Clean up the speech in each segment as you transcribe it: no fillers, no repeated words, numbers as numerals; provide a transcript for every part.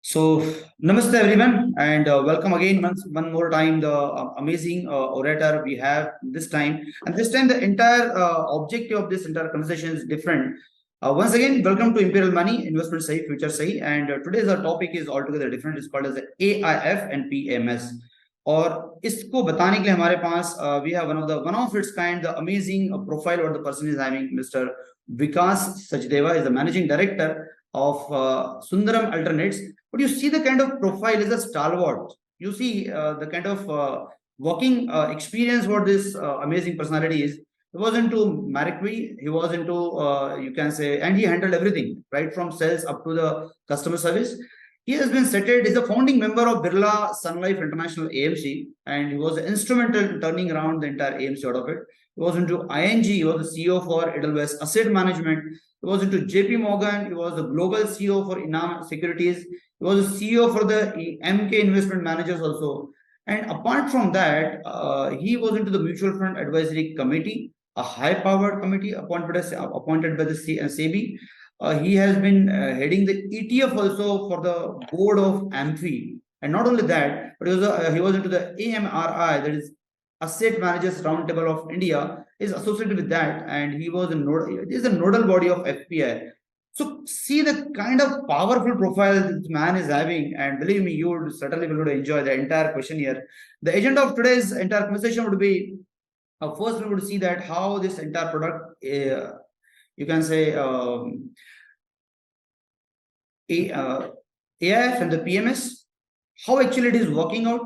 So, namaste everyone, and welcome again one more time. The amazing orator we have this time, and this time the entire objective of this entire conversation is different. Once again, welcome to Imperial Money Investment Sahi, Future Sahi, and today's our topic is altogether different. It's called as the AIF and PMS. और इसको बताने के लिए हमारे पास we have one of its kind the amazing profile what the person is having. Mr. Vikaas Sachdeva is the managing director of Sundaram Alternates. But you see the kind of profile is a stalwart. You see the kind of working experience what this amazing personality is. He was into Maricui, he was into, you can say, and he handled everything, right from sales up to the customer service. He has been settled, is a founding member of Birla Sun Life International AMC, and he was instrumental in turning around the entire AMC out of it. He was into ING, he was the CEO for Edelweiss Asset Management. He was into JP Morgan, he was the global CEO for Inam Securities. He was the CEO for the MK Investment Managers also. And apart from that, he was into the Mutual Fund Advisory Committee, a high-powered committee appointed by the SEBI. He has been heading the ETF also for the board of AMFI. And not only that, but he was into the AMRI, that is Asset Managers Roundtable of India, is associated with that. And he was it is a nodal body of FPI. So see the kind of powerful profile this man is having, and believe me, you would certainly be able to enjoy the entire question here. The agenda of today's entire conversation would be, first we would see that how this entire product, you can say, AIF and the PMS, how actually it is working out,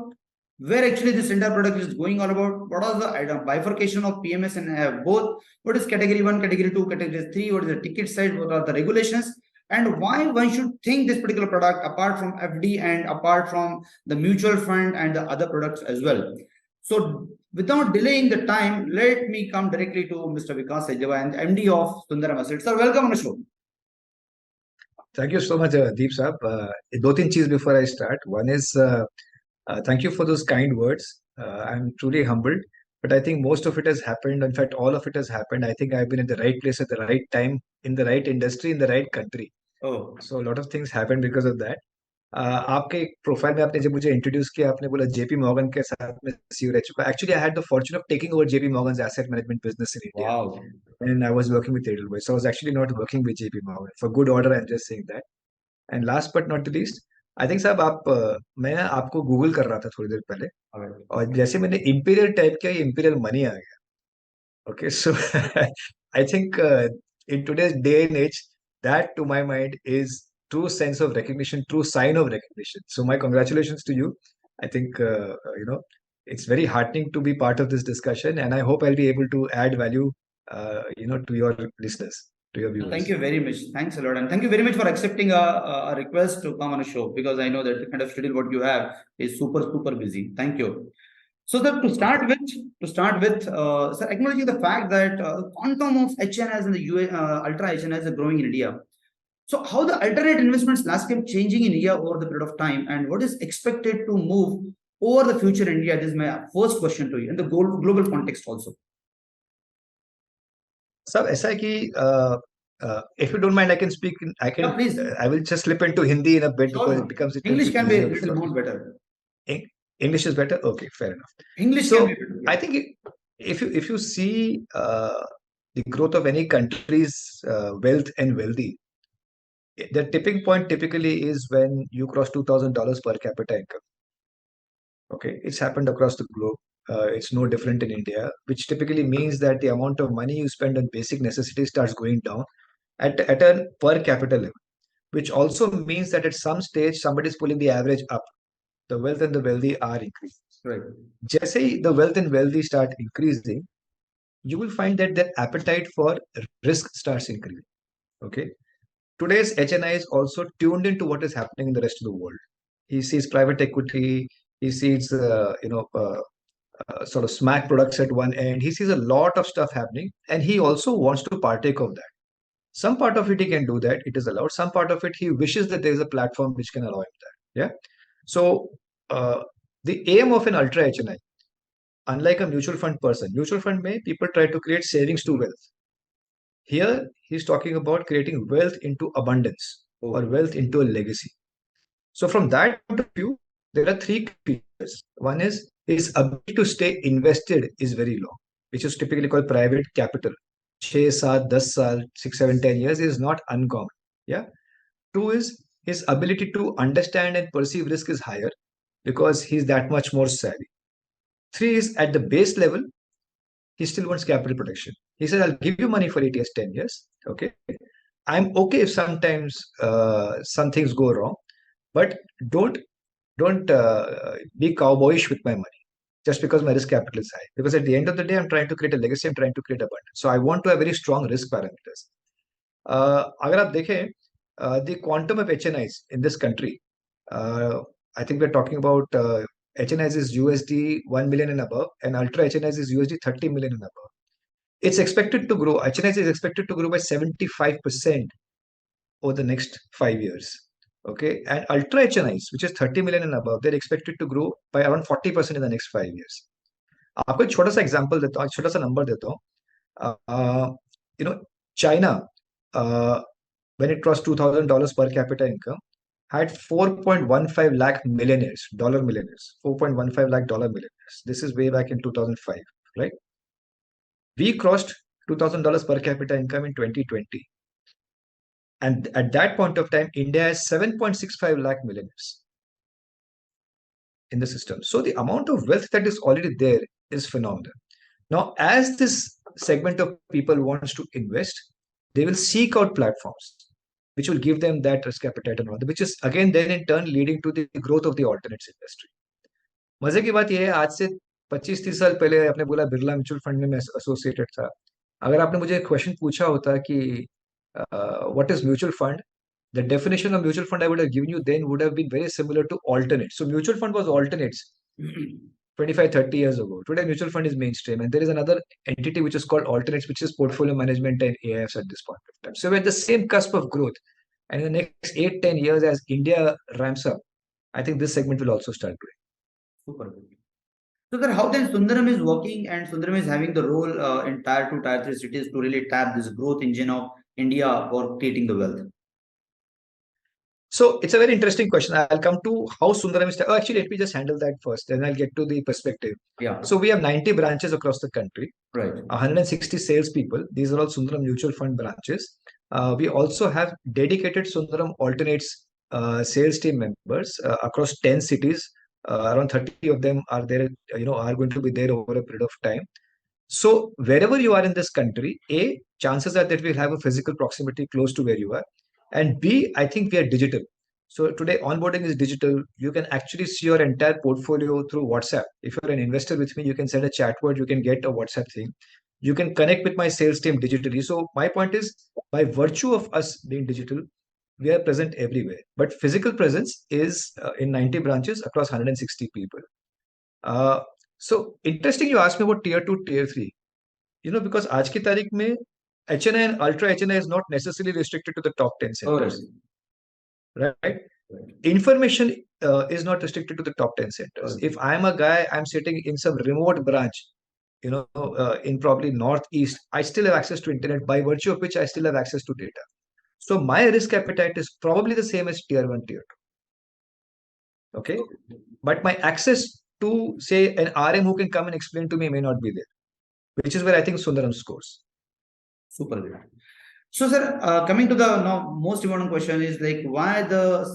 where actually this entire product is going all about, what are the bifurcation of PMS and both, what is category 1, category 2, category 3, what is the ticket size, what are the regulations, and why one should think this particular product apart from FD and apart from the mutual fund and the other products as well. So without delaying the time, let me come directly to Mr. Vikaas Sachdeva and MD of Sundaram Assets. Sir, welcome on the show. Thank you so much, Deep Saab. दो तीन चीज before I start. One is thank you for those kind words. I'm truly humbled, but I think most of it has happened. In fact, all of it has happened. I think I've been in the right place at the right time, in the right industry, in the right country. Oh, So a lot of things happened because of that. आपके profile में आपने जब मुझे introduce किया आपने बोला JP Morgan के साथ में सीईओ रह चुका actually I had the Fortune of taking over JP Morgan's asset management business in India wow. and I was working with Edelweiss. So I was actually not working with JP Morgan. For good order, I'm just saying that. And last but not the least, I think साहब आप मैं आपको Google कर रहा था थोड़ी देर पहले और जैसे मैंने इंपीरियल टाइप किया इंपीरियल मनी आ गया okay so I think in today's day and as that to my mind is true sense of recognition, true sign of recognition. So my congratulations to you. I think it's very heartening to be part of this discussion, and I hope I'll be able to add value, to your listeners, to your viewers. Thank you very much. Thanks a lot, and thank you very much for accepting a request to come on a show, because I know that the kind of schedule what you have is super busy. Thank you. So that to start with, sir, acknowledging the fact that quantum of HNS and the ultra HNS are growing in India. So how the alternate investments landscape changing in India over the period of time, and what is expected to move over the future in India? This is my first question to you in the global context also. सब ऐसा है कि if you don't mind, I can speak. Yeah, please. I will just slip into Hindi in a bit because Sure. it becomes English can be a easier little for more me. better. English is better. Okay, fair enough. English So can be better. Yeah. I think if you see the growth of any country's wealth and wealthy, the tipping point typically is when you cross $2,000 per capita income. Okay, it's happened across the globe. It's no different in India, which typically means that the amount of money you spend on basic necessities starts going down at a per capita level, which also means that at some stage somebody is pulling the average up. The wealth and the wealthy are increasing. Right. Just say the wealth and wealthy start increasing, you will find that their appetite for risk starts increasing. Okay. Today's HNI is also tuned into what is happening in the rest of the world. He sees private equity, he sees sort of smack products at one end. He sees a lot of stuff happening, and he also wants to partake of that. Some part of it he can do that; it is allowed. Some part of it he wishes that there is a platform which can allow him that. Yeah. So the aim of an ultra HNI, unlike a mutual fund person, mutual fund may people try to create savings to wealth. Here he's talking about creating wealth into abundance or wealth into a legacy. So from that point of view, there are three features. One is his ability to stay invested is very low, which is typically called private capital. 6, 7, 10 साल, 6, 7, 10 years is not uncommon. Yeah. Two is his ability to understand and perceive risk is higher because he's that much more savvy. Three is at the base level, he still wants capital protection. He says, I'll give you money for 8 years, 10 years. Okay. I'm okay if sometimes some things go wrong, but don't don't be cowboyish with my money just because my risk capital is high. Because at the end of the day, I'm trying to create a legacy, I'm trying to create abundance. So I want to have very strong risk parameters. अगर आप देखें, the quantum of HNIs in this country, I think we're talking about HNIs is USD 1 million and above, and ultra HNIs is USD 30 million and above. It's expected to grow. HNIs is expected to grow by 75% over the next 5 years. Okay, and ultra HNIs, which is 30 million and above, they're expected to grow by around 40% in the next 5 years. आपको एक छोटा सा example देता हूँ, छोटा सा number देता हूँ. You know, China, when it crossed $2,000 per capita income, had 4.15 lakh millionaires, dollar millionaires, 4.15 lakh dollar millionaires. This is way back in 2005, right? We crossed $2,000 per capita income in 2020. And at that point of time, India has 7.65 lakh millionaires in the system. So the amount of wealth that is already there is phenomenal. Now, as this segment of people wants to invest, they will seek out platforms which will give them that risk appetite and all, which is again then in turn leading to the growth of the alternates industry. मजे की बात यह है, आज से 25-30 साल पहले आपने बोला बिरला म्यूचुअल फंड में मैं एसोसिएटेड था. अगर आपने मुझे क्वेश्चन पूछा होता कि what is mutual fund, the definition of mutual fund I would have given you then would have been very similar to alternates. So mutual fund was alternates 25-30 years ago. Today mutual fund is mainstream, and there is another entity which is called alternates, which is portfolio management and AIFs at this point of time. So we're at the same cusp of growth, and in the next 8-10 years as India ramps up, I think this segment will also start growing. Super good. So then how then Sundaram is working and Sundaram is having the role in tier 2, tier 3 cities to really tap this growth engine of India for creating the wealth? So it's a very interesting question. I'll come to how Sundaram is. Oh, actually, let me just handle that first, then I'll get to the perspective. Yeah. So we have 90 branches across the country. Right. 160 salespeople. These are all Sundaram mutual fund branches. We also have dedicated Sundaram alternates sales team members across 10 cities. Around 30 of them are there, are going to be there over a period of time. So wherever you are in this country, A, chances are that we'll have a physical proximity close to where you are. And B, I think we are digital. So today onboarding is digital. You can actually see your entire portfolio through WhatsApp. If you're an investor with me, you can send a chat word, you can get a WhatsApp thing. You can connect with my sales team digitally. So my point is, by virtue of us being digital, we are present everywhere. But physical presence is in 90 branches across 160 people. So interesting you asked me about tier 2, tier 3. Because आज की तारीख में HNI and ultra HNI is not necessarily restricted to the top 10 centers. Right? Information is not restricted to the top 10 centers. If I'm a guy, I'm sitting in some remote branch, in probably northeast, I still have access to internet, by virtue of which I still have access to data. So my risk appetite is probably the same as tier 1, tier 2. Okay? But my access to, say, an RM who can come and explain to me may not be there, which is where I think Sundaram scores. Super good. So, sir, coming to the most important question is like why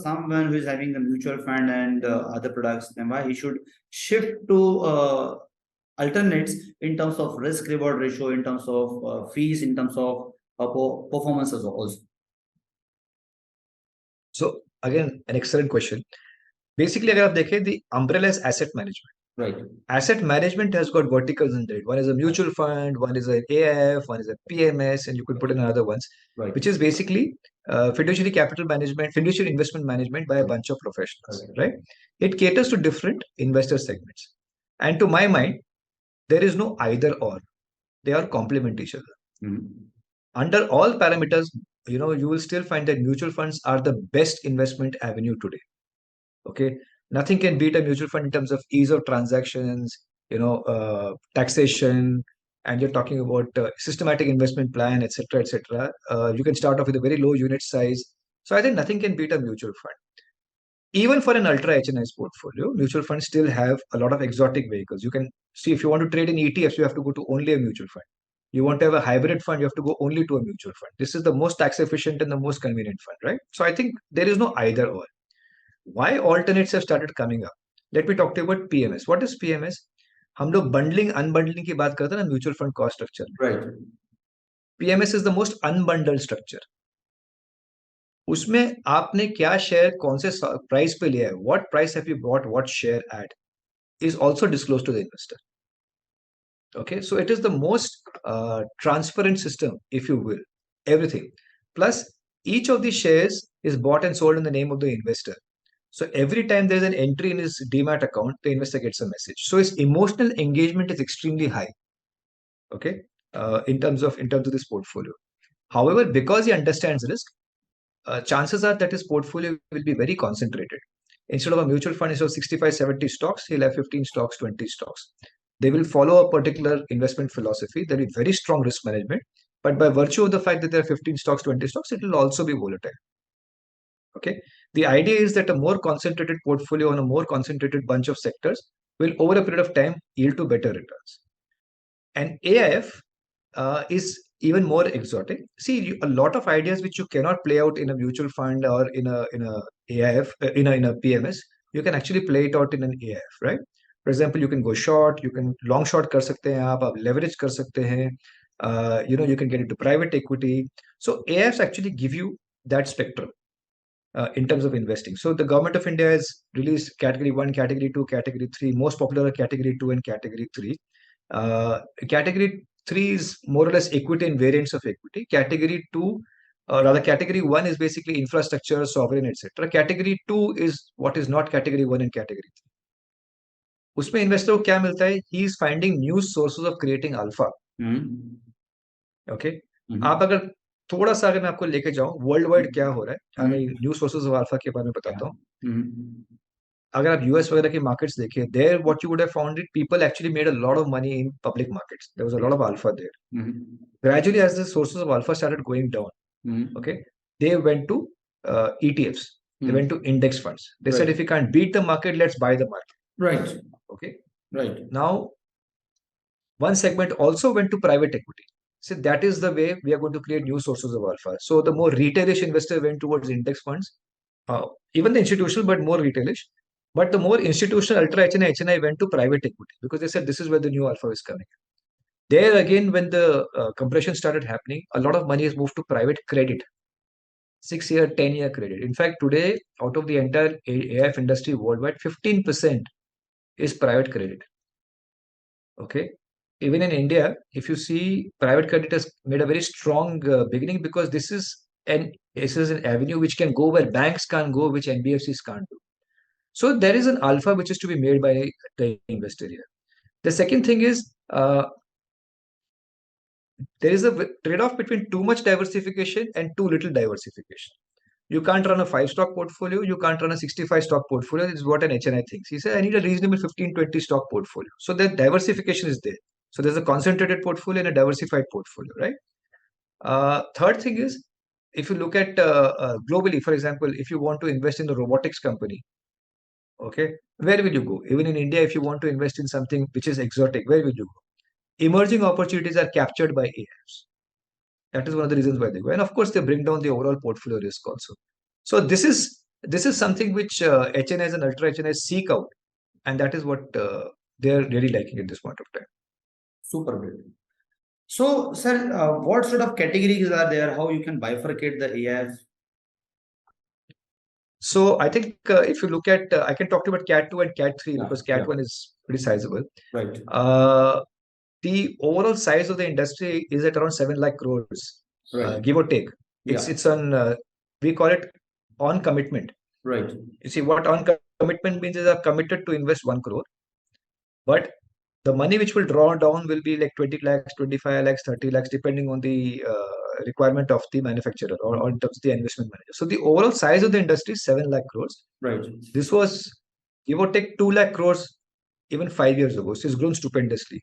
someone who is having the mutual fund and other products, and why he should shift to alternates in terms of risk reward ratio, in terms of fees, in terms of performances also. So again, an excellent question. Basically, अगर आप देखें, the umbrella is asset management. Right. Asset management has got verticals in it. One is a mutual fund, one is an AIF, one is a PMS, and you could put in other ones, right, which is basically fiduciary capital management, fiduciary investment management by a bunch of professionals, right? It caters to different investor segments. And to my mind, there is no either or. They are complement each other. Mm-hmm. Under all parameters, you will still find that mutual funds are the best investment avenue today. Okay. Nothing can beat a mutual fund in terms of ease of transactions, taxation, and you're talking about systematic investment plan, etc., etc. You can start off with a very low unit size. So I think nothing can beat a mutual fund. even for an ultra HNI's portfolio, mutual funds still have a lot of exotic vehicles. You can see if you want to trade in ETFs, you have to go to only a mutual fund. You want to have a hybrid fund, you have to go only to a mutual fund. This is the most tax efficient and the most convenient fund, right? So I think there is no either or. Why alternates have started coming up? Let me talk to you about PMS. What is PMS? हम लोग bundling unbundling की बात करते हैं ना mutual fund cost structure में. Right. PMS is the most unbundled structure. उसमें आपने क्या शेयर कौन से प्राइस पे लिया है, what price have you bought what share eight, is also disclosed to the investor. Okay, so it is the most transparent system, if you will, everything. Plus, each of the shares is bought and sold in the name of the investor. So every time there's an entry in his demat account, the investor gets a message. So his emotional engagement is extremely high. Okay, in terms of this portfolio. However, because he understands risk, chances are that his portfolio will be very concentrated. Instead of a mutual fund, instead of 65, 70 stocks, he'll have 15 stocks, 20 stocks. They will follow a particular investment philosophy. There will be very strong risk management. But by virtue of the fact that there are 15 stocks, 20 stocks, it will also be volatile. Okay. The idea is that a more concentrated portfolio on a more concentrated bunch of sectors will, over a period of time, yield to better returns. And AIF is even more exotic. See, a lot of ideas which you cannot play out in a mutual fund or in a AIF in a PMS, you can actually play it out in an AIF, right? For example, you can go short, you can long short कर सकते हैं आप leverage कर सकते हैं. You can get into private equity. So AIFs actually give you that spectrum in terms of investing. So the government of India has released category 1, category 2, category 3. Most popular are category 2 and category 3. Category 3 is more or less equity and variants of equity. Category 2, or rather category 1 is basically infrastructure, sovereign, etc. Category 2 is what is not category 1 and category 3. उसमें investor को क्या मिलता है? He is finding new sources of creating alpha. Okay. आप अगर थोड़ा सा अगर मैं आपको लेके जाऊं वर्ल्ड वाइड क्या हो रहा है, मैं न्यू सोर्सेज ऑफ अल्फा के बारे में बताता हूँ. अगर आप यूएस वगैरह की मार्केट्स देखिए, there what you would have found it, people actually made a lot of money in public markets. There was a lot of alpha there. Gradually, as the sources of alpha started going down, okay, they went to ETFs. They went to index funds. They said, if you can't beat the market, let's buy the market. Right. Okay. Right. Now, one segment also went to private equity. So that is the way we are going to create new sources of alpha. So the more retailish investor went towards index funds, even the institutional, but more retailish. But the more institutional ultra HNI went to private equity because they said this is where the new alpha is coming. There again, when the compression started happening, a lot of money has moved to private credit, 6-year, 10-year credit. In fact, today, out of the entire AIF industry worldwide, 15% is private credit. Okay. Even in India, if you see, private credit has made a very strong beginning because this is an avenue which can go where banks can't go, which NBFCs can't do. So there is an alpha which is to be made by the investor here. The second thing is there is a trade-off between too much diversification and too little diversification. You can't run a 5-stock portfolio. You can't run a 65-stock portfolio. This is what an HNI thinks. He said, I need a reasonable 15-20 stock portfolio. So that diversification is there. So there's a concentrated portfolio and a diversified portfolio, right? Third thing is, if you look at globally, for example, if you want to invest in the robotics company, okay, where will you go? Even in India, if you want to invest in something which is exotic, where will you go? Emerging opportunities are captured by AIFs. That is one of the reasons why they go. And of course, they bring down the overall portfolio risk also. So this is something which HNIs and ultra HNIs seek out. And that is what they're really liking at this point of time. Super great. So, sir, what sort of categories are there? How you can bifurcate the AIF? So I think if you look at, I can talk to you about Cat 2 and Cat 3 because Cat 1 is pretty sizable. Right. The overall size of the industry is at around 7 lakh crores, Right. give or take. It's on, we call it on commitment. Right. You see, what on commitment means is I've committed to invest 1 crore, but the money which will draw down will be like 20 lakhs, 25 lakhs, 30 lakhs, depending on the requirement of the manufacturer or in terms of the investment manager. So the overall size of the industry is 7 lakh crores. Right. This was, give or take, 2 lakh crores even 5 years ago. So it's grown stupendously.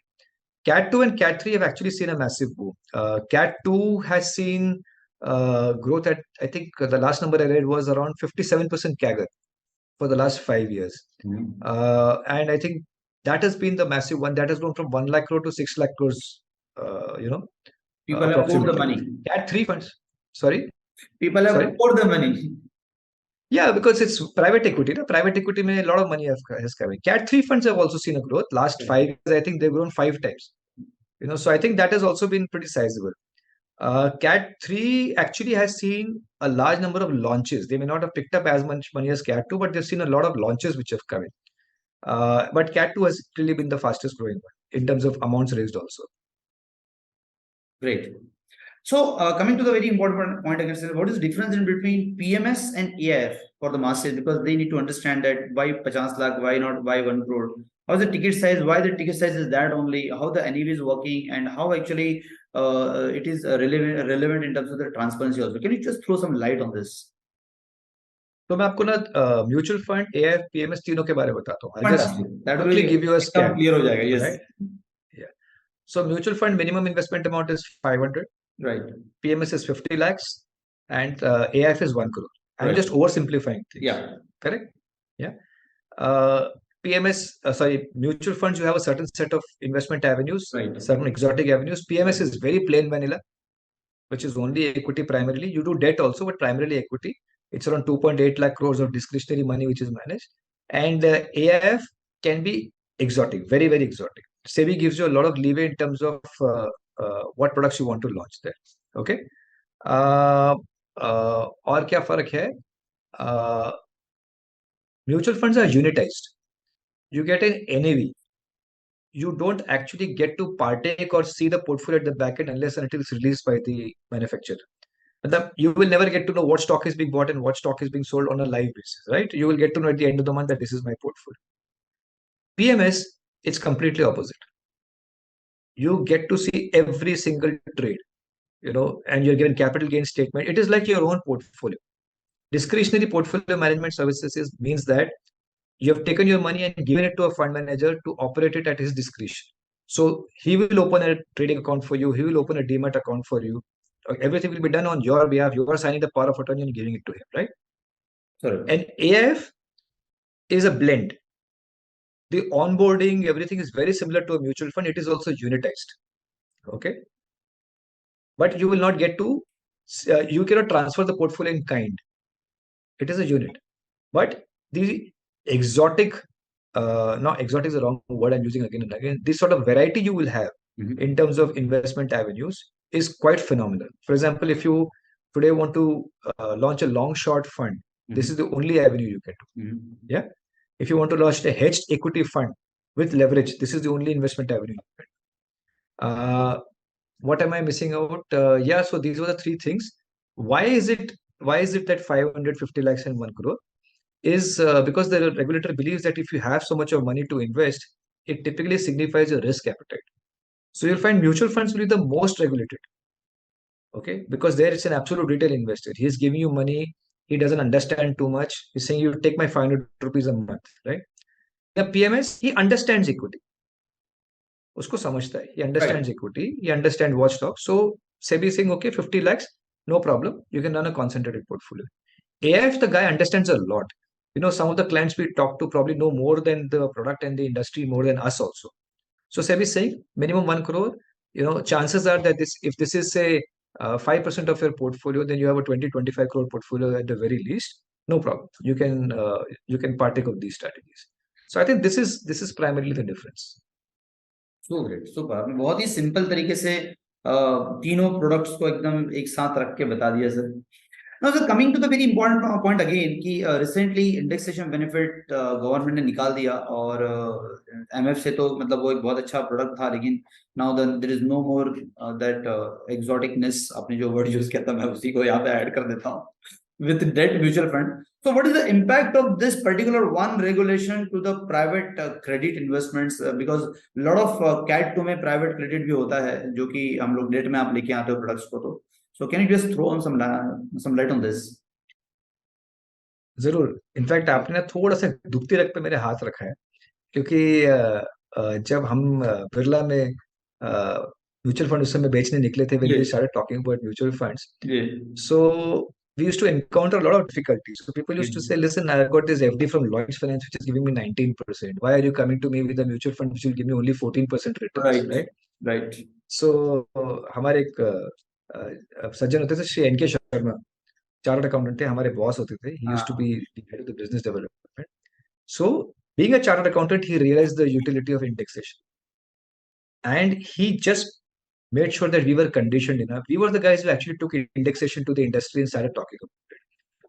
Cat 2 and Cat 3 have actually seen a massive boom. Cat 2 has seen growth at, I think the last number I read was around 57% CAGR for the last 5 years. And I think that has been the massive one that has grown from 1 lakh crore to 6 lakh crores, People have poured the approximately. money. Cat 3 funds. Sorry? People have Sorry? poured the money. Yeah, because it's private equity. No? Private equity, mein a lot of money has come in. Cat 3 funds have also seen a growth. Last 5 years, I think they've grown 5 times. So I think that has also been pretty sizable. Cat 3 actually has seen a large number of launches. They may not have picked up as much money as Cat 2, but they've seen a lot of launches which have come in. But Cat 2 has really been the fastest growing one in terms of amounts raised also. Great. So coming to the very important point again, what is the difference in between PMS and AIF for the masses? Because they need to understand that why 50 lakh, why not, why 1 crore? How's the ticket size? Why the ticket size is that only? How the NAV is working, and how actually it is relevant in terms of the transparency also? Can you just throw some light on this? तो मैं आपको ना mutual fund, AIF, PMS तीनों के बारे में बताता हूँ. I'll just That will quickly give you a scan. clear हो जाएगा. Yes. Right? Yeah. So mutual fund minimum investment amount is 500. Right. PMS is 50 lakhs, and AIF is 1 crore. I'm Right. just oversimplifying things. Yeah. Correct? Yeah. Mutual funds, you have a certain set of investment avenues, Right. certain exotic avenues. PMS is very plain vanilla, which is only equity primarily. You do debt also, but primarily equity. It's around 2.8 lakh crores of discretionary money which is managed. And AIF can be exotic, very, very exotic. SEBI gives you a lot of leeway in terms of what products you want to launch there. Okay. और क्या फर्क है? Mutual funds are unitized. You get an NAV. You don't actually get to partake or see the portfolio at the back end unless and until it's released by the manufacturer. You will never get to know what stock is being bought and what stock is being sold on a live basis, right? You will get to know at the end of the month that this is my portfolio. PMS, it's completely opposite. You get to see every single trade, and you're given capital gain statement. It is like your own portfolio. Discretionary portfolio management services means that you have taken your money and given it to a fund manager to operate it at his discretion. So he will open a trading account for you. He will open a demat account for you. Everything will be done on your behalf. You are signing the power of attorney and giving it to him, right? Sorry. And AIF is a blend. The onboarding, everything is very similar to a mutual fund. It is also unitized. Okay. But you will not get to, you cannot transfer the portfolio in kind. It is a unit. But the exotic, not exotic is the wrong word I'm using again and again. This sort of variety you will have in terms of investment avenues is quite phenomenal. For example, if you today want to launch a long short fund, this is the only avenue you get to. Yeah. If you want to launch a hedged equity fund with leverage, this is the only investment avenue you get. What am I missing out? So these were the three things. Why is it that 550 lakhs and 1 crore? Is because the regulator believes that if you have so much of money to invest, it typically signifies a risk appetite. So you'll find mutual funds will be the most regulated. Okay, because there it's an absolute retail investor. He's giving you money. He doesn't understand too much. He's saying you take my 500 rupees a month, right? The PMS, he understands equity. Usko samajhta hai. He understands equity. He understands what stock. So SEBI is saying, okay, 50 lakhs, no problem. You can run a concentrated portfolio. AIF, the guy understands a lot. Some of the clients we talk to probably know more than the product and the industry, more than us also. So SEBI is saying minimum 1 crore. Chances are that if this is say 5% of your portfolio, then you have a 20-25 crore portfolio at the very least. No problem. You can partake of these strategies. So I think this is primarily the difference. So great, super. आपने बहुत ही simple तरीके से तीनों products को एकदम एक साथ रख के बता दिया sir. Now, sir, coming to the very important point again कि recently indexation benefit गवर्नमेंट ने निकाल दिया और MF से तो मतलब वो एक बहुत अच्छा प्रोडक्ट था, लेकिन now there is no more that exoticness. आपने जो वर्ड यूज किया था मैं उसी को यहाँ पे ऐड कर देता हूँ with debt mutual fund. So what is the impact of this particular one regulation to the private credit investments? Because a lot of cat 2 में private credit भी होता है जो कि हम लोग debt में आप लेके आते हो products को. तो so can you just throw on some light on this? जरूर. इनफैक्ट आपने थोड़ा सा दुखती रख पे मेरे हाथ रखा है, क्योंकि जब हम बिरला में म्यूचुअल फंड उस समय बेचने निकले थे, when we started talking about mutual funds. So we used to encounter a lot of difficulties. So people used to say, listen, I've got this FD from Lloyd's Finance, which is giving me 19%. Why are you coming to me with a mutual fund which will give me only 14% returns, right? Right. So हमारे एक सज्जन होते थे, Shri N के Sharma, chartered accountant थे, हमारे boss होते थे. He used to be the head of the business development. So being a chartered accountant, he realized the utility of indexation. And he just made sure that we were conditioned enough. We were the guys who actually took indexation to the industry and started talking about it.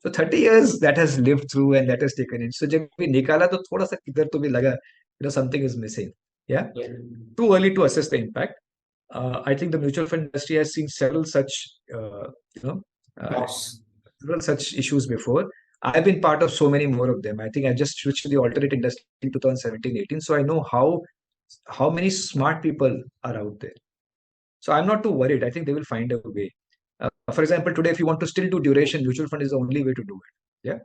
So 30 years that has lived through and that has taken in. So जब भी निकाला तो थोड़ा सा किधर तो भी लगा, something is missing. Yeah. Too early to assess the impact. I think the mutual fund industry has seen several such, several such issues before. I've been part of so many more of them. I think I just switched to the alternate industry in 2017-18. So I know how many smart people are out there. So I'm not too worried. I think they will find a way. For example, today, if you want to still do duration, mutual fund is the only way to do it. Yeah.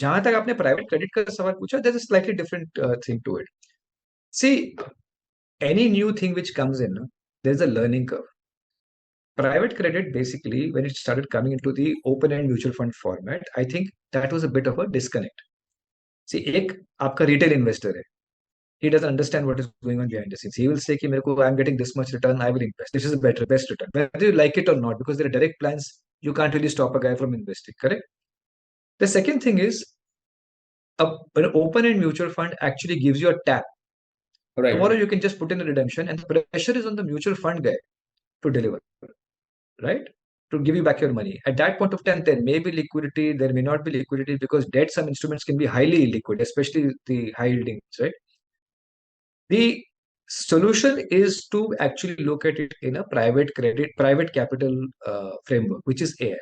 जहां तक आपने private credit का सवाल पूछा, there's a slightly different thing to it. See, any new thing which comes in, there's a learning curve. Private credit, basically, when it started coming into the open-end mutual fund format, I think that was a bit of a disconnect. See, एक आपका retail investor है. He doesn't understand what is going on behind the scenes. He will say, कि मेरे को, I'm getting this much return, I will invest. This is the best return. Whether you like it or not, because there are direct plans, you can't really stop a guy from investing, correct? The second thing is, an open-end mutual fund actually gives you a tap. Right. Tomorrow you can just put in a redemption, and the pressure is on the mutual fund guy to deliver, right? To give you back your money. At that point of time, there may be liquidity, there may not be liquidity, because debt, some instruments can be highly illiquid, especially the high yielding, right? The solution is to actually look at it in a private capital framework, which is AIF.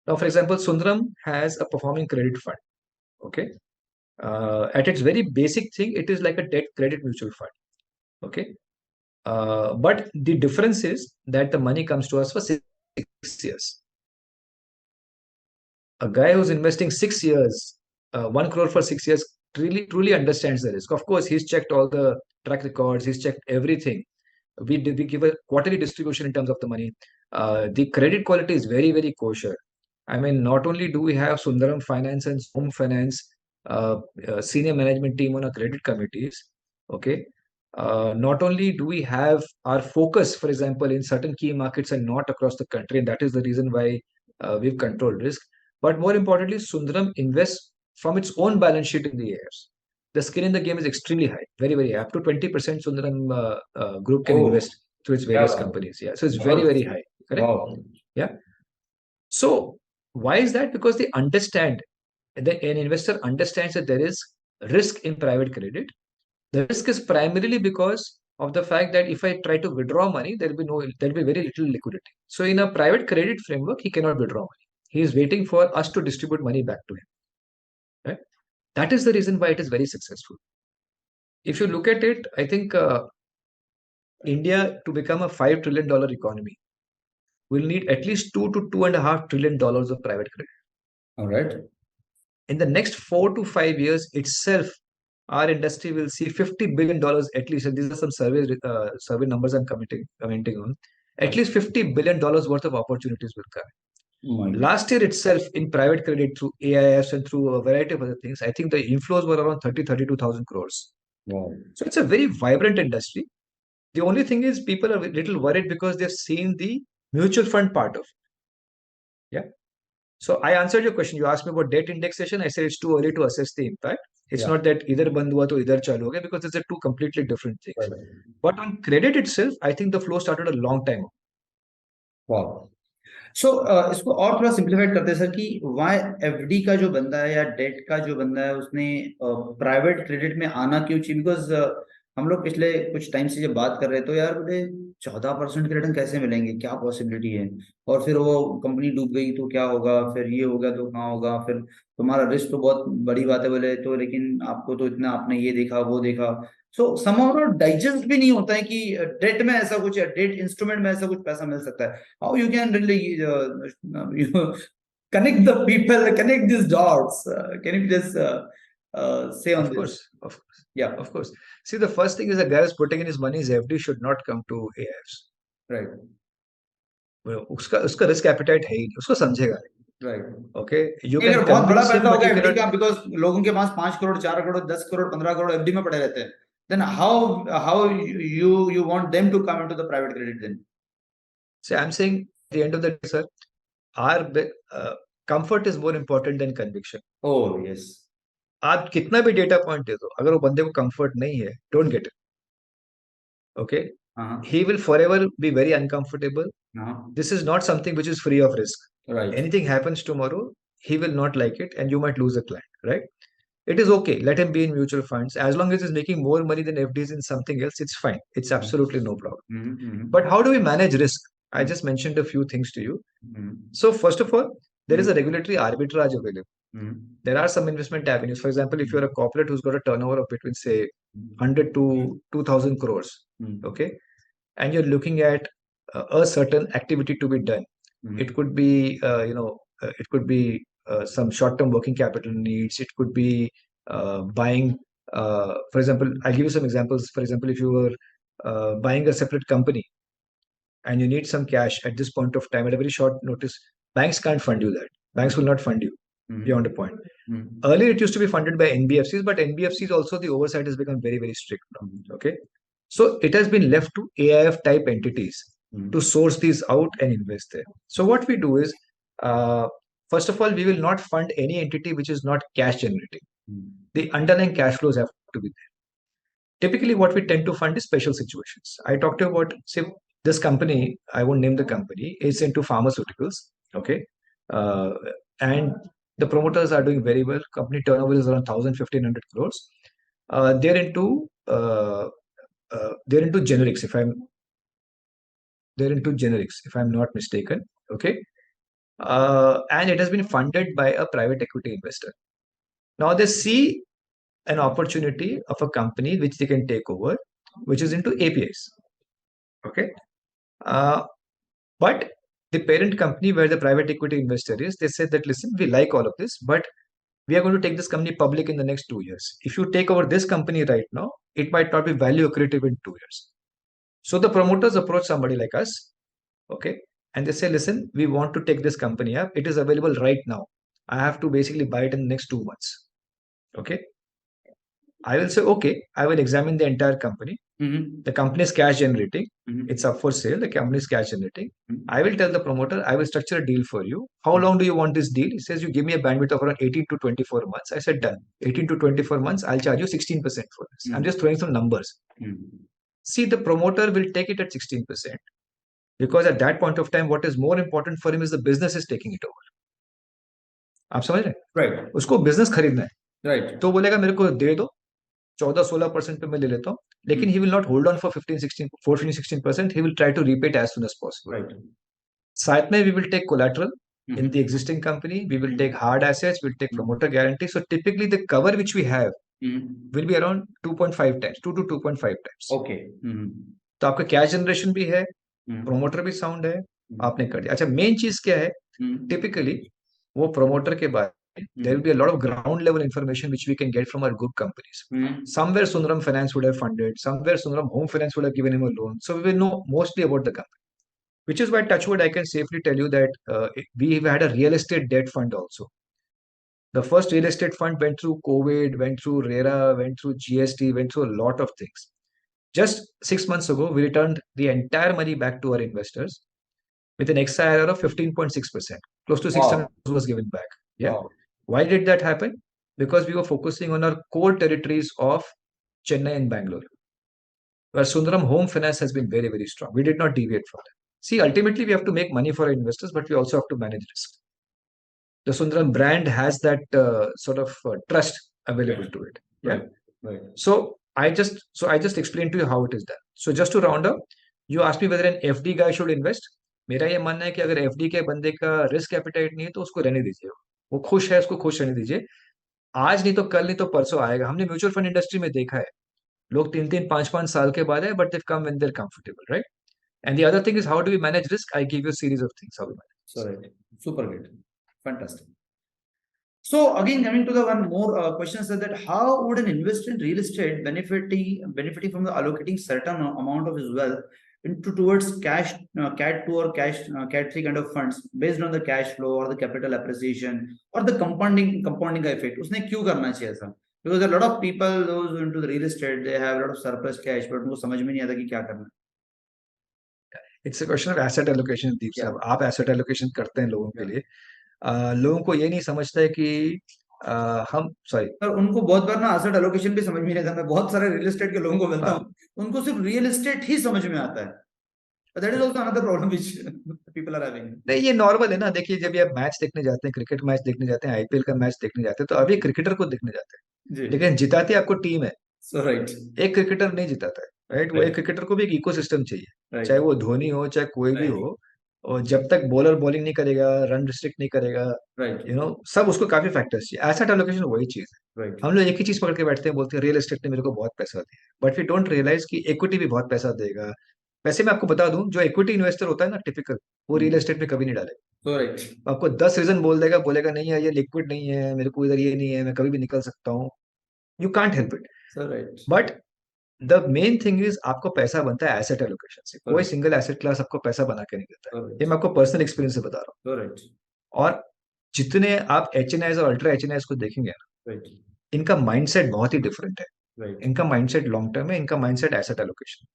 Now, for example, Sundaram has a performing credit fund. Okay. At its very basic thing, it is like a debt credit mutual fund. Okay. But the difference is that the money comes to us for 6 years. A guy who's investing 6 years, 1 crore for 6 years, truly understands the risk. Of course, he's checked all the track records, he's checked everything. We give a quarterly distribution in terms of the money. The credit quality is very kosher. I mean, not only do we have Sundaram Finance and Home Finance senior management team on our credit committees, okay. Not only do we have our focus, for example, in certain key markets and not across the country, and that is the reason why we've controlled risk. But more importantly, Sundaram invests from its own balance sheet in the AIFs. The skin in the game is extremely high, very high. Up to 20% Sundaram group can invest through its various companies. Yeah, so it's very high. Correct? Wow. Yeah. So why is that? Because they understand that an investor understands that there is risk in private credit. The risk is primarily because of the fact that if I try to withdraw money, there'll be very little liquidity. So in a private credit framework, he cannot withdraw money. He is waiting for us to distribute money back to him. Right? That is the reason why it is very successful. If you look at it, I think India, to become a $5 trillion economy, will need at least $2 to $2.5 trillion of private credit. All right. In the next 4 to 5 years itself, our industry will see $50 billion at least. And these are some survey numbers I'm commenting on. At least $50 billion worth of opportunities will come. Last year itself, in private credit through AIFs and through a variety of other things, I think the inflows were around 32,000 crores. Wow. So it's a very vibrant industry. The only thing is people are a little worried because they've seen the mutual fund part of it. Yeah. So I answered your question. You asked me about debt indexation. I said it's too early to assess the impact. It's not that either band hua to either chalu ho gaya, because it's a two completely different things. Right. But on credit itself, I think the flow started a long time ago. Wow. सो इसको और थोड़ा simplified करते हैं sir कि Y FD का जो बंदा है या डेट का जो बंदा है उसने प्राइवेट क्रेडिट में आना क्यों चाहिए? बिकॉज हम लोग पिछले कुछ टाइम से जब बात कर रहे थे तो यार बोले 14% के रिटर्न कैसे मिलेंगे, क्या पॉसिबिलिटी है, और फिर वो कंपनी डूब गई तो क्या होगा, फिर ये हो गया तो कहाँ होगा, फिर तुम्हारा रिस्क तो बहुत बड़ी बात है बोले तो, लेकिन आपको तो इतना आपने ये देखा वो देखा. सो समहाउ डाइजेस्ट भी नहीं होता है कि डेट में ऐसा कुछ है, डेट इंस्ट्रूमेंट में ऐसा कुछ पैसा मिल सकता है. How you can really connect the people, connect these dots. Can you just say on this? Of course. Yeah, of course. See, the first thing is a guy who's putting in his money, his FD should not come to AIFs. Right. उसका risk appetite है ही नहीं, उसको समझेगा. Right. Okay, you अगर can बहुत बड़ा convince him, पैसा but होगा you एफडी cannot. का, बिकॉज लोगों के पास 5 करोड़ 4 करोड़ 10 करोड़ 15 करोड़ एफडी में पड़े रहते हैं, then how you want them to come into the private credit then? See, I'm saying at the end of the day, sir, our comfort is more important than conviction. Oh yes. आप कितना भी data point दे दो, अगर वो बंदे को comfort नहीं है, don't get it. Okay, Uh-huh. he will forever be very uncomfortable. Uh-huh. This is not something which is free of risk. Right. Anything happens tomorrow, he will not like it and you might lose a client, right? It is okay, let him be in mutual funds as long as he's making more money than FDs in something else. It's fine, it's absolutely no problem. Mm-hmm. But how do we manage risk? I just mentioned a few things to you. Mm-hmm. So first of all, there is a regulatory arbitrage available. Mm-hmm. There are some investment avenues. For example, if you're a corporate who's got a turnover of between say 100 to 2000 crores, okay, and you're looking at a certain activity to be done. It could be it could be some short-term working capital needs. It could be buying, for example, I'll give you some examples. For example, if you were buying a separate company and you need some cash at this point of time at a very short notice, banks can't fund you that. Banks will not fund you beyond a point. Earlier, it used to be funded by NBFCs, but NBFCs also, the oversight has become very, very strict now. Okay. So it has been left to AIF type entities to source these out and invest there. So what we do is, first of all, we will not fund any entity which is not cash generating. The underlying cash flows have to be there. Typically, what we tend to fund is special situations. I talked about, say, this company, I won't name the company, is into pharmaceuticals. Okay. And the promoters are doing very well. Company turnover is around 1,000-1,500 crores. They're into generics. They're into generics, if I'm not mistaken. Okay. And it has been funded by a private equity investor. Now they see an opportunity of a company which they can take over, which is into APIs. Okay. But the parent company where the private equity investor is, they said that, listen, we like all of this, but we are going to take this company public in the next 2 years. If you take over this company right now, it might not be value accretive in 2 years. So the promoters approach somebody like us, okay, and they say, listen, we want to take this company up. It is available right now. I have to basically buy it in the next 2 months. Okay. I will say, okay, I will examine the entire company. The company is cash generating. It's up for sale. The company is cash generating. I will tell the promoter, I will structure a deal for you. How long do you want this deal? He says, you give me a bandwidth of around 18 to 24 months. I said, done. 18 to 24 months, I'll charge you 16% for this. I'm just throwing some numbers. See, the promoter will take it at 16% because at that point of time, what is more important for him is the business is taking it over. आप समझ रहे हैं? Right. उसको business खरीदना है. Right. तो बोलेगा मेरे को दे दो 14-16% पे मैं ले लेता हूँ, लेकिन he will not hold on for 15-16%. He will try to repay it as soon as possible. Right. साथ में we will take collateral in the existing company. We will take hard assets. We'll take promoter guarantee. So typically the cover which we have will be around 2.5 times, 2 to 2.5 times. Okay. तो आपका cash generation भी है, promoter भी sound है, आपने कर दिया. अच्छा, मेन चीज क्या है? टिपिकली वो प्रोमोटर के बाद there will be a lot of ground level information which we can get from our group companies. Somewhere Sundaram Finance would have funded, somewhere Sundaram Home Finance would have given him a loan. So we will know mostly about the company, which is why, touchwood, I can safely tell you that we had a real estate debt fund also. The first real estate fund went through COVID, went through RERA, went through GST, went through a lot of things. Just 6 months ago, we returned the entire money back to our investors with an XIRR of 15.6%. Close to 600 was given back. Yeah. Wow. Why did that happen? Because we were focusing on our core territories of Chennai and Bangalore, where Sundaram Home Finance has been very, very strong. We did not deviate from that. See, ultimately, we have to make money for our investors, but we also have to manage risk. The Sundaram brand has that sort of trust available to it. Yeah. Right. So I just explained to you how it is done. So just to round up, you asked me whether an FD guy should invest. मेरा ये मानना है कि अगर FD के बंदे का risk appetite नहीं है तो उसको रहने दीजिए. वो खुश है, उसको खुश रहने दीजिए. आज नहीं तो कल, नहीं तो परसों आएगा. हमने म्यूचुअल फंड इंडस्ट्री में देखा है, लोग 3-3, 5-5 साल के बाद है, but they come when they are comfortable, right? And the other thing is how do we manage risk. I give you a series of things how we manage. So right. Super good. Fantastic. So again, coming to the one more question, is that how would an investor in real estate benefiting from the allocating certain amount of his wealth into towards cash cat 2 or cat 3 kind of funds based on the cash flow or the capital appreciation or the compounding का effect, उसने क्यों करना चाहिए ऐसा? Because a lot of people those into the real estate, they have a lot of surplus cash, but उनको समझ में नहीं आता कि क्या करना. It's a question of asset allocation Deep साहब. आप एसेट एलोकेशन करते हैं लोगों के लिए. लोगों को ये नहीं समझता है कि हम सॉरी पर उनको बहुत बार ना एसेट एलोकेशन भी समझ में नहीं आता. मैं बहुत सारे रियल एस्टेट के लोगों को मिलता हूँ, उनको सिर्फ रियल एस्टेट ही समझ में आता है. That is also another problem which people are having. नहीं, ये नॉर्मल है ना. देखिए, जब ये आप मैच देखने जाते हैं, क्रिकेट मैच देखने जाते हैं, आईपीएल का मैच देखने जाते हैं, तो अभी क्रिकेटर को देखने जाते हैं, जी. लेकिन जिताती आपको टीम है. सो राइट. एक क्रिकेटर नहीं जिताता है, राइट. वो एक क्रिकेटर को भी एक इकोसिस्टम चाहिए, चाहे वो धोनी हो चाहे कोई भी हो. और जब तक बॉलर बॉलिंग नहीं करेगा, रन रिस्ट्रिक्ट नहीं करेगा, सब उसको काफी फैक्टर्स चाहिए. एसेट एलोकेशन वही चीज है. हम लोग एक ही चीज पकड़ के बैठते हैं, बोलते हैं रियल एस्टेट ने मेरे को बहुत पैसा दिया, बट वी डोंट रियलाइज कि इक्विटी भी बहुत पैसा देगा. वैसे मैं आपको बता दूं, जो इक्विटी इन्वेस्टर होता है ना, टिपिकल, वो रियल एस्टेट में कभी नहीं डालेगा. आपको 10 रीजन बोल देगा, बोलेगा नहीं है ये लिक्विड नहीं है, मेरे को इधर ये नहीं है, मैं कभी भी निकल सकता हूँ. You can't help it. But the main thing is आपको पैसा बनता है एसेट एलोकेशन से. कोई सिंगल एसेट क्लास आपको पैसा बना के नहीं देता है. ये मैं आपको पर्सनल एक्सपीरियंस से बता रहा हूँ. और जितने आप एचएनआईज और अल्ट्रा एचएनआईज को देखेंगे ना, इनका माइंडसेट बहुत ही डिफरेंट है. इनका माइंडसेट लॉन्ग टर्म है, इनका माइंडसेट एसेट एलोकेशन.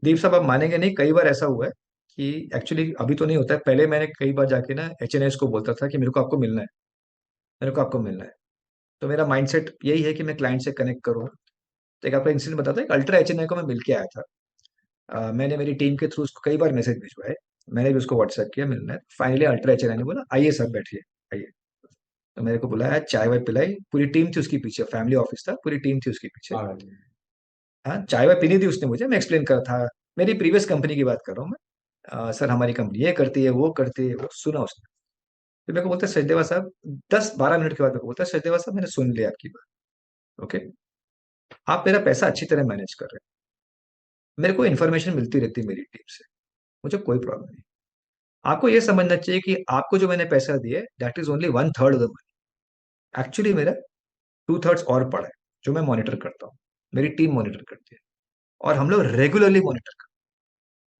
दीप साहब, आप मानेंगे नहीं, कई बार ऐसा हुआ है कि एक्चुअली अभी तो नहीं होता है, पहले मैंने कई बार जाके ना एचएनआईज को बोलता था कि मेरे को आपको मिलना है, मेरे को आपको मिलना है. तो मेरा माइंडसेट यही है कि मैं क्लाइंट से कनेक्ट करूँ. तो एक आपका इंसिडेंट बताता है. अल्ट्रा एचएनआई को मैं मिल के आया था. मैंने मेरी टीम के थ्रू उसको कई बार मैसेज भिजवाए, मैंने भी उसको व्हाट्सएप किया, मिलना है. फाइनली अल्ट्रा एचएनआई ने बोला आइए सर बैठिए, आइए. तो मेरे को बुलाया, चाय वाय पिलाई, पूरी टीम थी उसके पीछे, फैमिली ऑफिस था, पूरी टीम थी उसके पीछे. हाँ, चाय वाय पीनी थी उसने मुझे, मैं एक्सप्लेन कर था, मेरी प्रीवियस कंपनी की बात कर रहा हूँ मैं. सर हमारी कंपनी ये करती है, वो करती है, वो सुना उसने. फिर मेरे को बोलता है सचदेवा साहब, 10-12 मिनट के बाद मेरे को बोलता है सचदेवा साहब मैंने सुन लिया आपकी बात, ओके, आप मेरा पैसा अच्छी तरह मैनेज कर रहे हैं, मेरे को इन्फॉर्मेशन मिलती रहती है मेरी टीम से, मुझे कोई प्रॉब्लम नहीं. आपको ये समझना चाहिए कि आपको जो मैंने पैसा दिया है that is only 1/3 of the money. Actually मेरा 2/3 और पड़ा है, जो मैं मॉनिटर करता हूँ, मेरी टीम मॉनिटर करती है, और हम लोग रेगुलरली मॉनिटर करते हैं.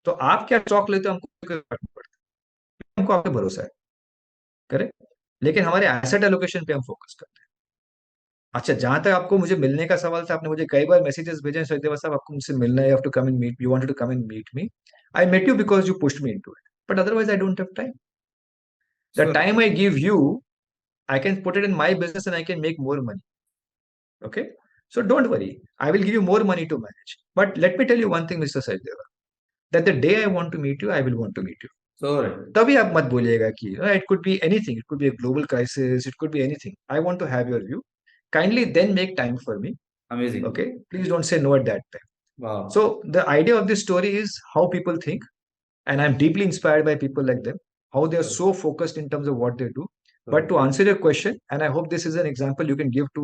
तो आप क्या चौक लेते हो, हमको कोई फर्क नहीं पड़ता, हमको आप पे भरोसा है, करेक्ट. लेकिन हमारे एसेट एलोकेशन पे हम फोकस करते हैं. अच्छा, जहां तक आपको मुझे मिलने का सवाल था, आपने मुझे कई बार मैसेजेस भेजे हैं सचदेवा साहब आपको मुझसे मिलना है, you have to come and meet, you wanted to come and meet me. I met you because you pushed me into it, but otherwise I don't have time. The time I give you, I can put it in my business and I can make more money. Okay. So don't worry. I will give you more money to manage. But let me tell you one thing, Mr. Sachdeva, that the day I want to meet you, I will want to meet you. So तभी आप मत बोलिएगा कि it could be anything. It could be a global crisis. It could be anything. I want to have your view. Kindly then make time for me. Amazing. Okay. Please don't say no at that time. Wow. So the idea of this story is how people think, and I'm deeply inspired by people like them. How they are so focused in terms of what they do. But to answer your question, and I hope this is an example you can give to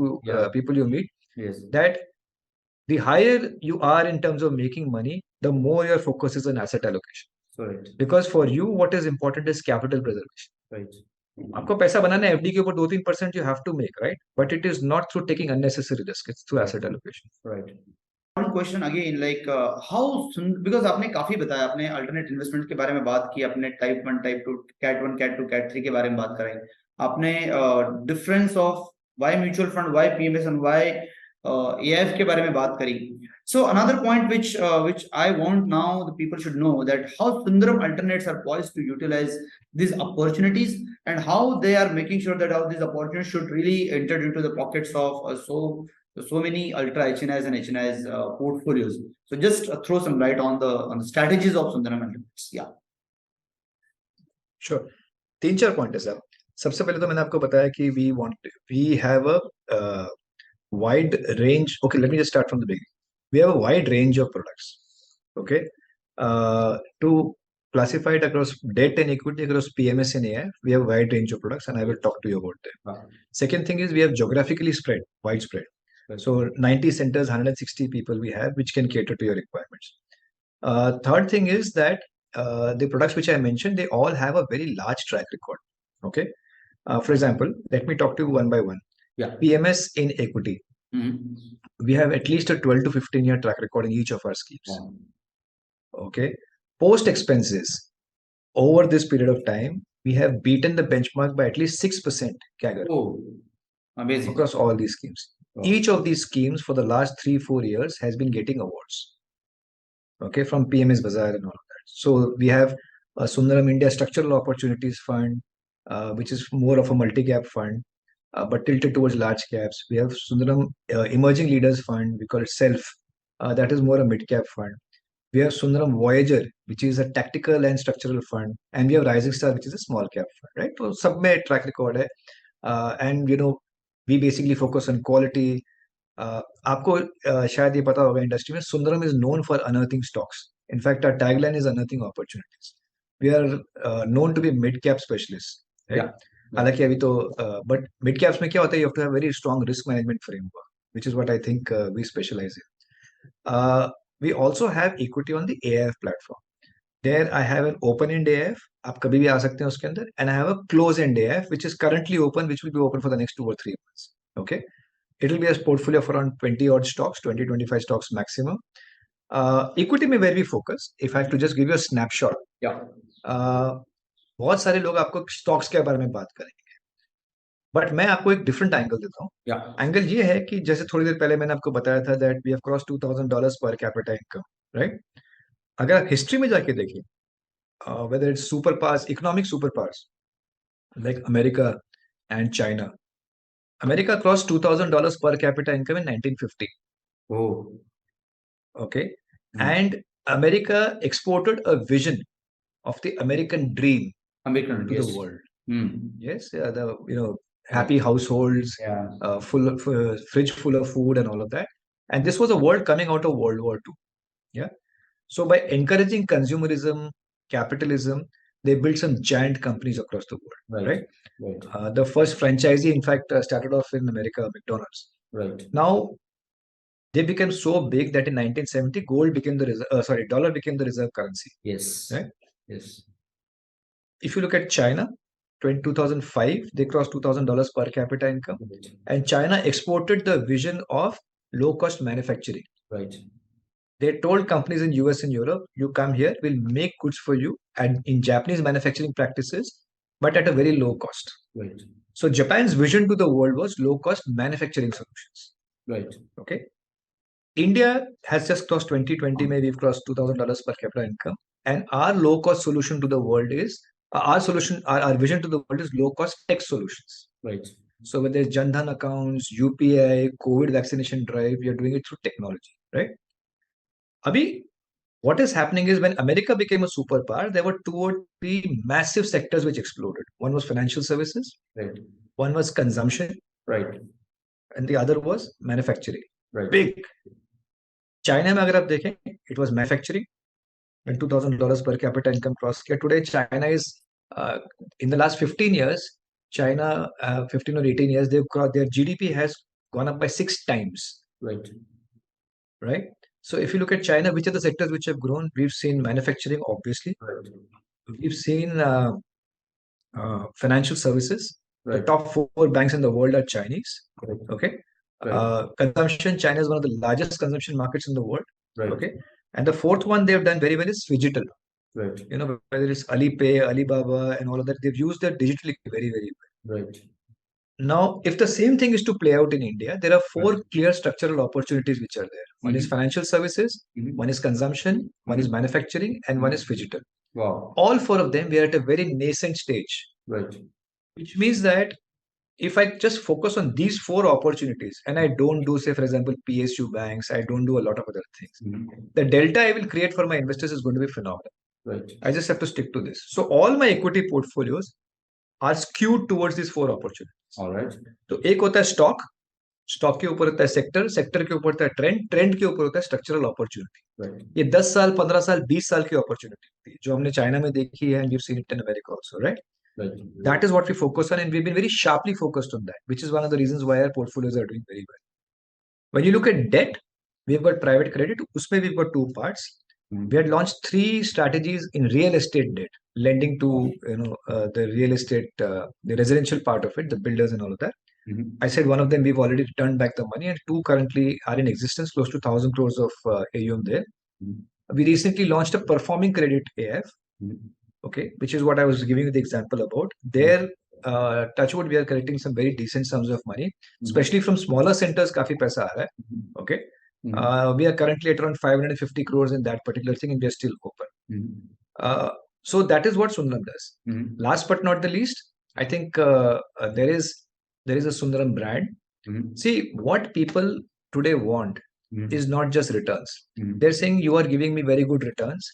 people you meet, that the higher you are in terms of making money, the more your focus is on asset allocation. Right. Because for you, what is important is capital preservation. Right. आपको पैसा बनाना है, FD के ऊपर 2-3% you have to make, right? But it is not through taking unnecessary risk. It's through asset allocation. Right. One question again, like how because आपने काफी बताया, आपने alternate investment के बारे में बात की, आपने type 1 type 2 cat 1 cat 2 cat 3 के बारे में बात कराई, आपने difference of why mutual fund, why PMS and why AIF के बारे में बात करी. So another point which I want now the people should know, that how Sundaram Alternates are poised to utilize these opportunities and how they are making sure that how these opportunities should really enter into the pockets of so many ultra HNIs and HNIs portfolios. So just throw some light on the strategies of Sundaram Alternates. Yeah. Sure. 3-4 point है sir. सबसे पहले तो मैंने आपको बताया कि we have a wide range. Okay, let me just start from the beginning. We have a wide range of products. Okay, to classify it across debt and equity, across PMS and AIF, we have a wide range of products, and I will talk to you about them. Second thing is we have geographically widespread. So 90 centers, 160 people we have, which can cater to your requirements. Third thing is that the products which I mentioned, they all have a very large track record. Okay, for example, let me talk to you one by one. Yeah. PMS in equity. We have at least a 12 to 15 year track record in each of our schemes. Okay. Post expenses, over this period of time, we have beaten the benchmark by at least 6% CAGR Oh, amazing. across all these schemes. Wow. Each of these schemes for the last 3-4 years has been getting awards. Okay, from PMS Bazaar and all of that. So we have a Sundaram India Structural Opportunities Fund, which is more of a multi-cap fund, but tilted towards large caps. We have Sundaram Emerging Leaders Fund, we call it SELF, that is more a mid-cap fund. We have Sundaram Voyager, which is a tactical and structural fund, and we have Rising Star, which is a small cap fund, right? So सब में track record है, and we basically focus on quality. आपको शायद ये पता होगा industry में Sundaram is known for unearthing stocks in fact our tagline is unearthing opportunities we are known to be mid cap specialist right हालांकि अभी तो बट मिड कैप्स में क्या होता है you have to have very strong risk management framework which is what I think we specialise in we also have equity on the AIF platform there I have an open end AIF आप कभी भी आ सकते हैं उसके अंदर and I have a close end AIF which is currently open which will be open for the next 2 or 3 months okay. It will be a portfolio of around 20 odd stocks, 20-25 stocks maximum. Equity में where we focus, if I have to just give you a snapshot, बहुत सारे लोग आपको stocks के बारे में बात करेंगे, बट मैं आपको एक डिफरेंट एंगल देता हूँ. एंगल ये है कि जैसे थोड़ी देर पहले मैंने आपको बताया था that we have cross $2,000 per capita income, right? अगर आप हिस्ट्री में जाके देखिए, whether it's super powers, economic superpowers like America and China. America crossed $2,000 per capita income in 1950. Oh. Okay. And America exported a vision of the American dream to yes. the world. Yes, the happy households, full of fridge full of food and all of that. And this was a world coming out of World War II. Yeah. So by encouraging consumerism, capitalism, they built some giant companies across the world. Right. The first franchisee, in fact, started off in America, McDonald's. Right. Now they became so big that in 1970, gold became the dollar became the reserve currency. Yes. Right. Yes. If you look at China, 2005, they crossed $2,000 per capita income, and China exported the vision of low-cost manufacturing. Right. They told companies in US and Europe, you come here, we'll make goods for you and in Japanese manufacturing practices, but at a very low cost. Right. So Japan's vision to the world was low-cost manufacturing solutions. Right. Okay. India has just crossed 2020, maybe we've crossed $2,000 per capita income. And our low-cost solution to the world is, our vision to the world is low-cost tech solutions. Right. So whether it's Jan Dhan accounts, UPI, COVID vaccination drive, we are doing it through technology, right? Abhi, what is happening is when America became a superpower, there were 2 or 3 massive sectors which exploded. One was financial services, right. One was consumption, right, and the other was manufacturing. Right. Big. China में अगर आप देखें, it was manufacturing when $2,000 per capita income crossed. Today, China is in the last 15 years, 15 or 18 years, their GDP has gone up by 6 times. Right. Right. So if you look at China, which are the sectors which have grown? We've seen manufacturing, obviously. Right. We've seen financial services. Right. The top 4 banks in the world are Chinese. Right. Okay. Right. Consumption, China is one of the largest consumption markets in the world. Right. Okay. And the 4th one they've done very well is digital. Right. Whether it's Alipay, Alibaba, and all of that, they've used that digitally very, very well. Right. Now, if the same thing is to play out in India, there are 4 clear structural opportunities which are there. One is financial services, one is consumption, one is manufacturing, and one is digital. Wow. All 4 of them, we are at a very nascent stage. Right. Which means that if I just focus on these 4 opportunities and I don't do, say, for example, PSU banks, I don't do a lot of other things, the delta I will create for my investors is going to be phenomenal. Right. I just have to stick to this. So all my equity portfolios are skewed towards these 4 opportunities. All right. तो एक होता है stock के ऊपर होता है sector के ऊपर होता है ट्रेंड के ऊपर होता है स्ट्रक्चरल अपॉर्चुनिटी. ये 10 साल 15 साल 20 साल की अपॉर्चुनिटी थी जो हमने चाइना में देखी है, and you've seen it in America also, right? That is what we focus on, and we've been very sharply focused on that, which is one of the reasons why our portfolios are doing very well. When you look at debt, we've got private credit. Usme we've got 2 parts. We had launched 3 strategies in real estate debt, lending to the real estate, the residential part of it, the builders and all of that. I said one of them we've already returned back the money, and 2 currently are in existence, close to 1,000 crores of AUM there. We recently launched a performing credit AIF, Mhm. okay, which is what I was giving you the example about. There, touchwood, we are collecting some very decent sums of money, especially from smaller centers. Kafi paisa aa raha hai, Mhm. okay. Mhm. We are currently at around 550 crores in that particular thing, and we are still open. Mhm. Uh, so that is what Sundaram does. Mhm. Last but not the least, I think there is a Sundaram brand. Mhm. See, what people today want Mhm. is not just returns. Mhm. They're saying you are giving me very good returns,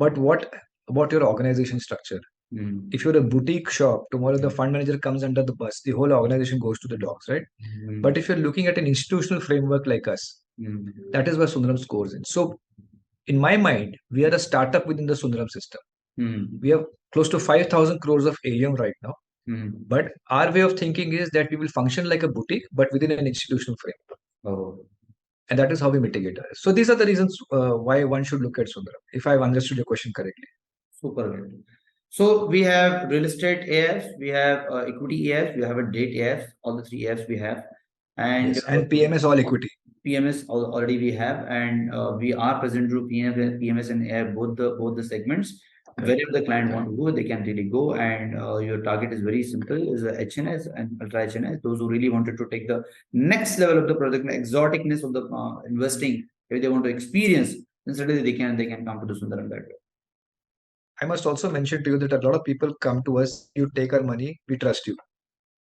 but what about your organization structure? Mhm. If you're a boutique shop, tomorrow the fund manager comes under the bus, the whole organization goes to the dogs, right? Mhm. But if you're looking at an institutional framework like us, Mhm. that is where Sundaram scores in. So, in my mind, we are a startup within the Sundaram system. Mhm. We have close to 5,000 crores of AUM right now. Mhm. But our way of thinking is that we will function like a boutique, but within an institutional framework. Oh, And that is how we mitigate it. So these are the reasons why one should look at Sundaram, if I've understood your question correctly. super good. So we have real estate AF, we have equity AF, we have a debt AF, all the three AFs we have, and Yes, and PMS all equity. PMS already we have, and we are present through PMS and AF, both the segments. Wherever the client want to go, they can really go, and your target is very simple: is a HNS and ultra HNS. Those who really wanted to take the next level of the project, the exoticness of the investing, if they want to experience, then certainly they can come to the Sundaram that way. I must also mention to you that a lot of people come to us, you take our money, we trust you.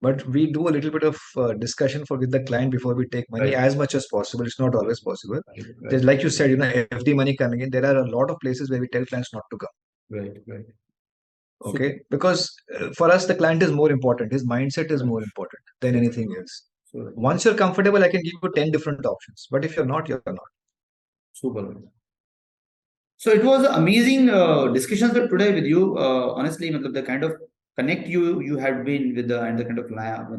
But we do a little bit of discussion with the client before we take money Right. as much as possible. It's not always possible. Right. Just like you said, FD money coming in, there are a lot of places where we tell clients not to come. Right. Right. Okay. Because for us, the client is more important. His mindset is more important than anything else. So, Once you're comfortable, I can give you 10 different options. But if you're not, you're not. super. So it was amazing discussions today with you. Honestly, the kind of connect you had been with the kind of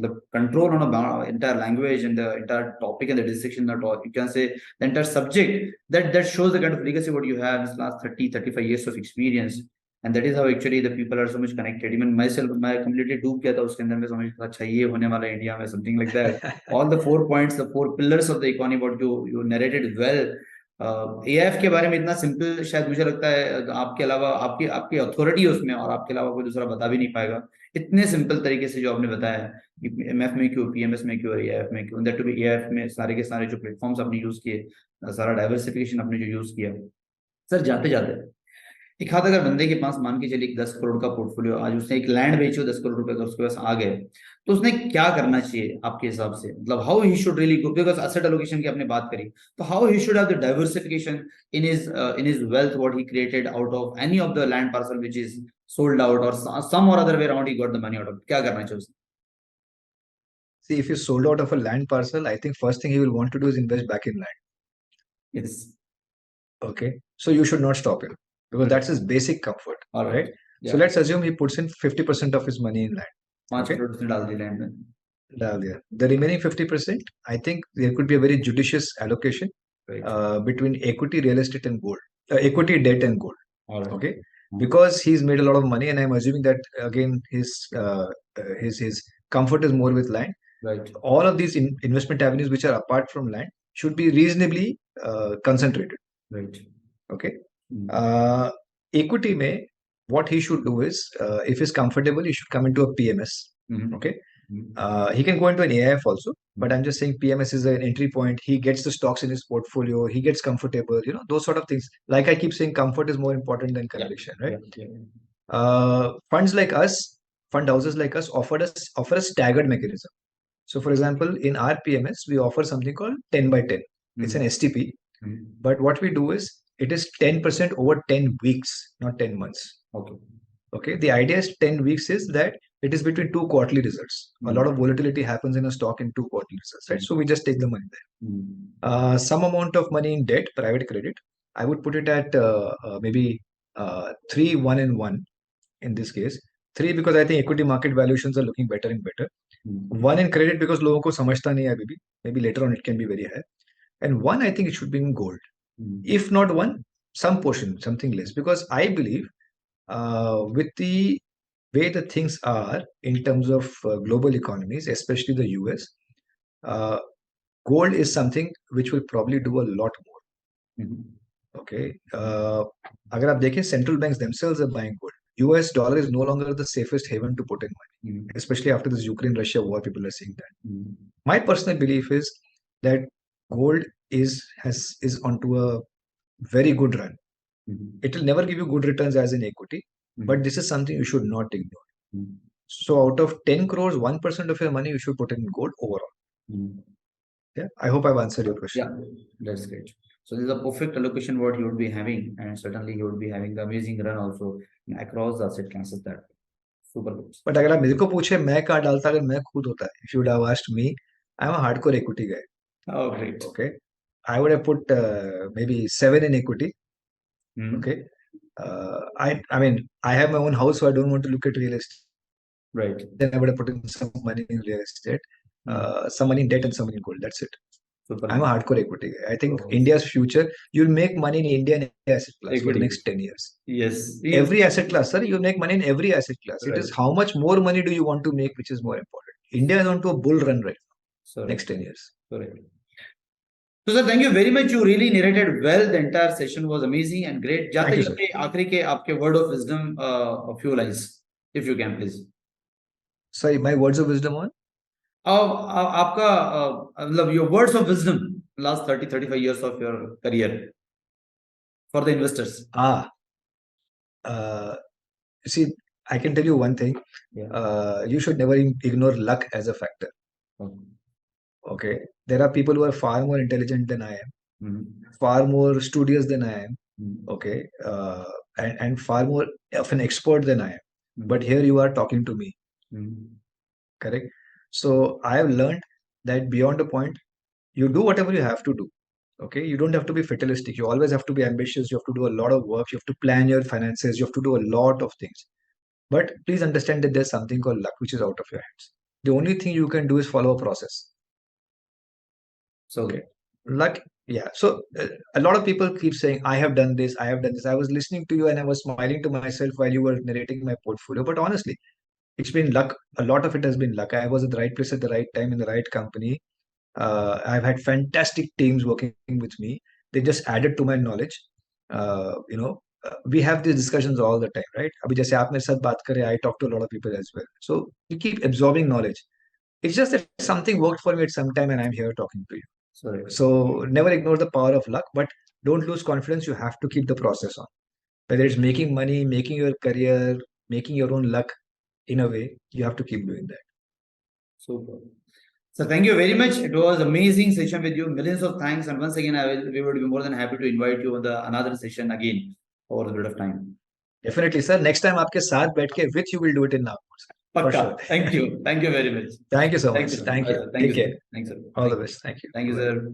the control on a entire language and the entire topic and the dissection that you can say the entire subject that shows the kind of legacy what you have this last 35 years of experience. And that is how actually the people are so much connected. Even myself, मैं completely डूब गया था उसके अंदर में समझ अच्छा ये होने वाला है इंडिया में something like that. All the 4 points, the 4 pillars of the economy, what you narrated well. AF के बारे में इतना सिंपल शायद मुझे लगता है आपके अलावा आपकी आपकी अथॉरिटी है उसमें और आपके अलावा कोई दूसरा बता भी नहीं पाएगा इतने सिंपल तरीके से जो आपने बताया कि एमएफ में क्यों पीएमएस में क्यों और एएफ में क्यों दैट टू बी एएफ में सारे के सारे जो प्लेटफॉर्म्स आपने यूज किए सारा डाइवर्सिफिकेशन आपने जो यूज किया सर जाते जाते एक हाथ अगर बंदे के पास मान के चलिए 10 करोड़ का पोर्टफोलियो आज उसने एक लैंड बेची हो 10 करोड़ रुपए का उसके पास आ गए तो उसने क्या करना चाहिए आपके हिसाब से मतलब how he should really go because asset allocation की आपने बात करी तो how he should have the diversification in his wealth what he created out of any of the land parcel which is sold out और सम और other way around he got the money out of क्या करना चाहिए उसने See, if you sold out of a land parcel, I think first thing he will want to do is invest back in land. Yes Okay. So you should not stop him because that's his basic comfort. All Right. right. So let's assume he puts in 50% of his money in land. 5 Okay. Crore उसने डाल the land में The remaining 50%, I think there could be a very judicious allocation right between equity, real estate, and gold. Equity, debt, and gold. Alright Okay. Because he's made a lot of money, and I'm assuming that again his comfort is more with land. Right All of these investment avenues which are apart from land should be reasonably concentrated. Right Okay. Equity may, what he should do is, if he's comfortable, he should come into a PMS. Okay. He can go into an AIF also, but I'm just saying PMS is an entry point. He gets the stocks in his portfolio. He gets comfortable, those sort of things. Like I keep saying, comfort is more important than conviction, right? Funds like us, fund houses like us offer a staggered mechanism. So, for example, in our PMS, we offer something called 10 by 10. It's an STP. But what we do is it is 10% over 10 weeks, not 10 months. Okay. The idea is 10 weeks is that it is between two quarterly results. A lot of volatility happens in a stock in two quarterly results, right? So we just take the money there. Some amount of money in debt, private credit, I would put it at maybe 3, 1 and 1 in this case. 3 because I think equity market valuations are looking better and better. 1 in credit because लोगों को समझता नहीं है अभी भी. Maybe later on it can be very high. And 1, I think it should be in gold. If not 1, some portion, something less. Because I believe with the way the things are in terms of global economies, especially the US, gold is something which will probably do a lot more. Okay, अगर आप देखें central banks themselves are buying gold. US dollar is no longer the safest haven to put in money, especially after this Ukraine Russia war. People are saying that. My personal belief is that gold is onto a very good run. It will never give you good returns as an equity, but this is something you should not ignore. So out of 10 crores, 1% of your money you should put in gold overall. Yeah, I hope I've answered your question. Yeah, that's great. So this is a perfect allocation what you would be having, and certainly you would be having the amazing run also across the asset classes. That super good. But अगर आप मेरे को पूछे मैं कहाँ डालता, अगर मैं खुद होता, if you would have asked me, I'm a hardcore equity guy. Oh, great. Okay, I would have put maybe 7 in equity. Okay, I mean I have my own house, so I don't want to look at real estate. Right. Then I would have put in some money in real estate, some money in debt, and some money in gold. That's it. Super. I'm a hardcore equity guy. I think India's future, you'll make money in Indian asset class for the next 10 years. Yes. Every asset class, sir, you'll make money in every asset class. It is how much more money do you want to make, which is more important. India is onto a bull run right now. Next 10 years. Correct. So sir, thank you very much. You really narrated well. The entire session was amazing and great. Thank you, sir. आखिरी के आपके word of wisdom, a few lines, if you can, please. Sorry, my words of wisdom on? आपका मतलब your words of wisdom last 30-35 years of your career for the investors. See, I can tell you one thing. You should never ignore luck as a factor. Okay, there are people who are far more intelligent than I am, far more studious than I am. Okay, and far more of an expert than I am. But here you are talking to me. Correct. So I have learned that beyond a point, you do whatever you have to do. Okay, you don't have to be fatalistic. You always have to be ambitious. You have to do a lot of work. You have to plan your finances. You have to do a lot of things. But please understand that there's something called luck, which is out of your hands. The only thing you can do is follow a process. So, okay, luck. Yeah. So a lot of people keep saying, I have done this. I have done this. I was listening to you and I was smiling to myself while you were narrating my portfolio. But honestly, it's been luck. A lot of it has been luck. I was at the right place at the right time in the right company. I've had fantastic teams working with me. They just added to my knowledge. We have these discussions all the time, right? Abhi jaise aap mere sath baat kare, I talk to a lot of people as well. So you keep absorbing knowledge. It's just that something worked for me at some time and I'm here talking to you. So never ignore the power of luck, but don't lose confidence. You have to keep the process on. Whether it's making money, making your career, making your own luck, in a way, you have to keep doing that. Super. So thank you very much. It was amazing session with you. Millions of thanks. And once again, we would be more than happy to invite you on another session again over a bit of time. Definitely, sir. Next time आपके साथ बैठ के with you will do it in Nagpur. Pakka. Sure. Thank you. Thank you very much. Thank you so much. Thank you. Take care. Thanks, sir. All the best. Thank you. Thank you, sir.